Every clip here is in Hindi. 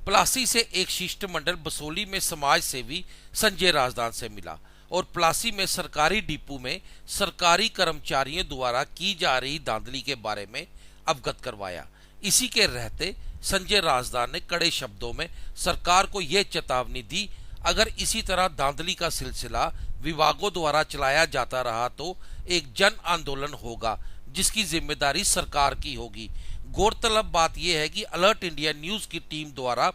प्लासी से एक शिष्टमंडल बसोली में समाज सेवी संजय राजदान से मिला और प्लासी में सरकारी डिपो में सरकारी कर्मचारियों द्वारा की जा रही धांधली के बारे में अवगत करवाया। इसी के रहते संजय राजदान ने कड़े शब्दों में सरकार को यह चेतावनी दी, अगर इसी तरह धांधली का सिलसिला विभागों द्वारा चलाया जाता रहा तो एक जन आंदोलन होगा जिसकी जिम्मेदारी सरकार की होगी। गौरतलब बात यह है कि अलर्ट इंडिया न्यूज की टीम द्वारा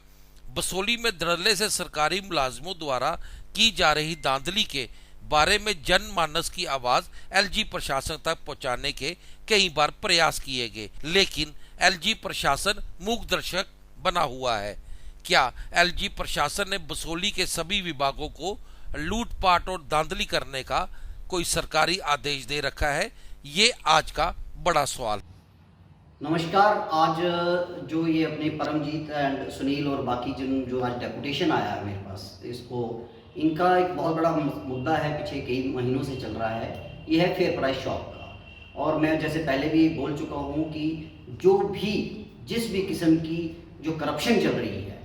बसोली में धड़ल्ले से सरकारी मुलाजिमों द्वारा की जा रही धांधली के बारे में जनमानस की आवाज एलजी प्रशासन तक पहुंचाने के कई बार प्रयास किए गए, लेकिन एलजी प्रशासन मूक दर्शक बना हुआ है। क्या एलजी प्रशासन ने बसोली के सभी विभागों को लूटपाट और धांधली करने का कोई सरकारी आदेश दे रखा है? ये आज का बड़ा सवाल। नमस्कार। आज जो ये अपने परमजीत एंड सुनील और बाकी जो आज डेपुटेशन आया है मेरे पास, इसको इनका एक बहुत बड़ा मुद्दा है, पीछे कई महीनों से चल रहा है। ये है फेयर प्राइस शॉप का। और मैं जैसे पहले भी बोल चुका हूँ कि जो भी जिस भी किस्म की जो करप्शन चल रही है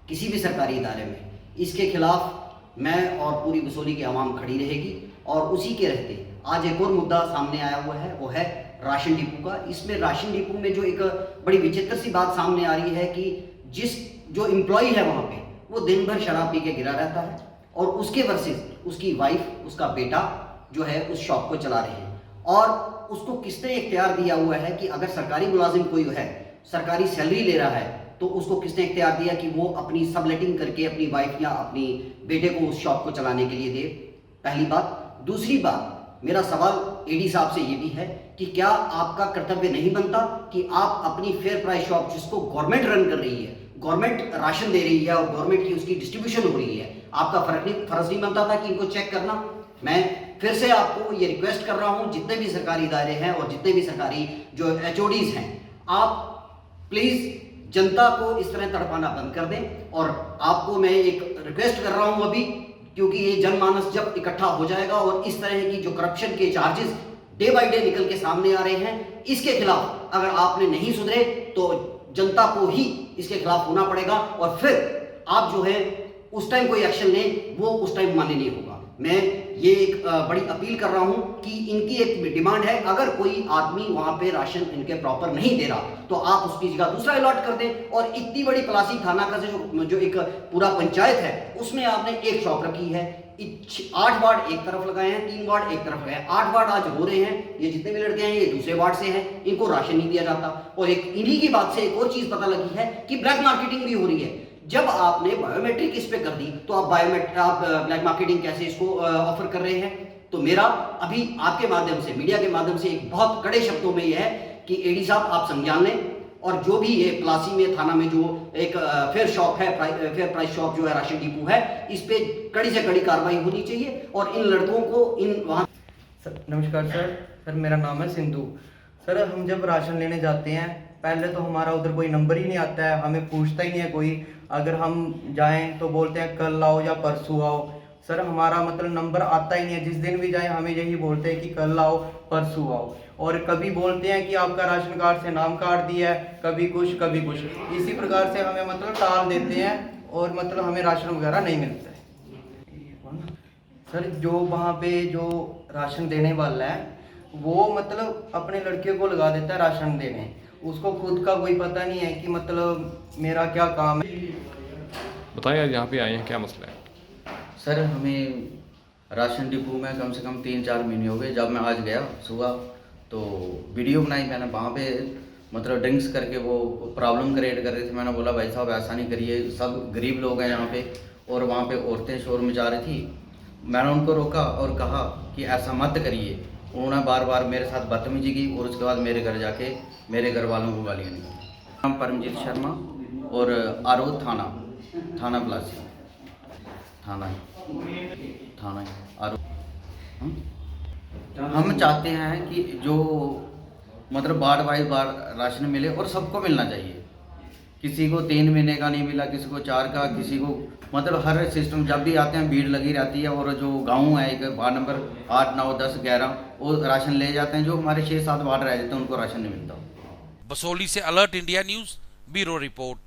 किसी भी सरकारी इदारे में, इसके खिलाफ मैं और पूरी बसोली की आवाम खड़ी रहेगी। और उसी के रहते आज एक और मुद्दा सामने आया हुआ है, वो है राशन डिपो का। इसमें राशन डिपो में जो एक बड़ी विचित्र सी बात सामने आ रही है कि जो एम्प्लॉय है वहाँ पे वो दिन भर शराब पी के गिरा रहता है और उसके वर्सेस उसकी वाइफ, उसका बेटा जो है उस शॉप को चला रहे हैं। और उसको किसने इख्तियार दिया हुआ है कि अगर सरकारी मुलाजिम कोई है, सरकारी सैलरी ले रहा है, तो उसको किसने इख्तियार दिया कि वो अपनी सबलेटिंग करके अपनी वाइफ या अपनी बेटे को उस शॉप को चलाने के लिए दे? पहली बात। दूसरी बात, मेरा सवाल एडी साहब से ये भी है कि क्या आपका कर्तव्य नहीं बनता कि आप अपनी फेयर प्राइस शॉप, जिसको गवर्नमेंट रन कर रही है, गवर्नमेंट राशन दे रही है और गवर्नमेंट की उसकी डिस्ट्रीब्यूशन हो रही है, आपका फर्ज नहीं बनता था कि इनको चेक करना? मैं फिर से आपको ये रिक्वेस्ट कर रहा हूं, जितने भी सरकारी इदारे हैं और जितने भी सरकारी जो एचओडीज हैं, आप प्लीज जनता को इस तरह तड़पाना बंद कर दें। और आपको मैं एक रिक्वेस्ट कर रहा हूं अभी, क्योंकि ये जनमानस जब इकट्ठा हो जाएगा और इस तरह की जो करप्शन के चार्जेस डे बाय डे निकल के सामने आ रहे हैं, इसके खिलाफ अगर आपने नहीं सुधरे तो जनता को ही इसके खिलाफ होना पड़ेगा। और फिर आप जो है उस टाइम कोई एक्शन लें, वो उस टाइम मान्य नहीं होगा। मैं ये एक बड़ी अपील कर रहा हूं कि इनकी एक डिमांड है, अगर कोई आदमी वहां पे राशन इनके प्रॉपर नहीं दे रहा तो आप उसकी जगह दूसरा अलॉट कर दें। और इतनी बड़ी प्लासी थाना का जो एक पूरा पंचायत है, उसमें आपने एक शॉप रखी है, 8 वार्ड एक तरफ लगाए हैं, 3 वार्ड एक तरफ लगाए हैं। 8 वार्ड आज हो रहे हैं, ये जितने भी लड़के हैं ये दूसरे वार्ड से हैं, इनको राशन नहीं दिया जाता। और एक इन्हीं की बात से एक और चीज पता लगी है कि ब्लैक मार्केटिंग भी हो रही है। जब आपने बायोमेट्रिक इस पे कर दी तो आप ब्लैक मार्केटिंग कैसे इसको ऑफर कर रहे हैं? तो मेरा अभी आपके माध्यम से, मीडिया के माध्यम से एक बहुत कड़े शब्दों में यह है कि एडी साहब आप संज्ञान लें और जो भी ये प्लासी में थाना में जो एक फेयर प्राइस शॉप जो है राशन डिपो है, इस पे कड़ी से कड़ी कार्रवाई होनी चाहिए और इन लड़कों को वहाँ। नमस्कार सर, मेरा नाम है सिंधु। सर, हम जब राशन लेने जाते हैं, पहले तो हमारा उधर कोई नंबर ही नहीं आता है, हमें पूछता ही नहीं है कोई। अगर हम जाएं तो बोलते हैं कल आओ या परसों आओ। सर, हमारा मतलब नंबर आता ही नहीं है। जिस दिन भी जाएं हमें यही बोलते हैं कि कल आओ परसों आओ। और कभी बोलते हैं कि आपका राशन कार्ड से नाम काट दिया है, कभी कुछ कभी कुछ, इसी प्रकार से हमें मतलब टाल देते हैं और मतलब हमें राशन वगैरह नहीं मिलता है। सर, जो वहाँ पे जो राशन देने वाला है वो मतलब अपने लड़के को लगा देता है राशन देने, उसको खुद का कोई पता नहीं है कि मतलब मेरा क्या काम है। बताएं यार, यहाँ पे आए हैं, क्या मसला है? सर, हमें राशन डिपो में कम से कम 3-4 महीने हो गए। जब मैं आज गया सुबह तो वीडियो बनाई मैंने, वहाँ पे मतलब ड्रिंक्स करके वो प्रॉब्लम क्रिएट कर रहे थे। मैंने बोला भाई साहब ऐसा नहीं करिए, सब गरीब लोग हैं यहाँ पे। और वहाँ पे औरतें शोर मचा रही थी। मैंने उनको रोका और कहा कि ऐसा मत करिए। उन्होंने बार बार मेरे साथ बदतमीजी की और उसके बाद मेरे घर जाके मेरे घर वालों को गालियाँ दी। नाम परमजीत शर्मा और आरोद थाना प्लासी थाना आरोद। हम चाहते हैं कि जो मतलब बार बार राशन मिले और सबको मिलना चाहिए। किसी को 3 महीने का नहीं मिला, किसी को 4 का, किसी को मतलब हर सिस्टम। जब भी आते हैं भीड़ लगी रहती है। और जो गांव है, एक वार्ड नंबर 8, 9, 10, 11 वो राशन ले जाते हैं। जो हमारे 6-7 वार्ड रह जाते हैं उनको राशन नहीं मिलता। बसोली से alert India news bureau report.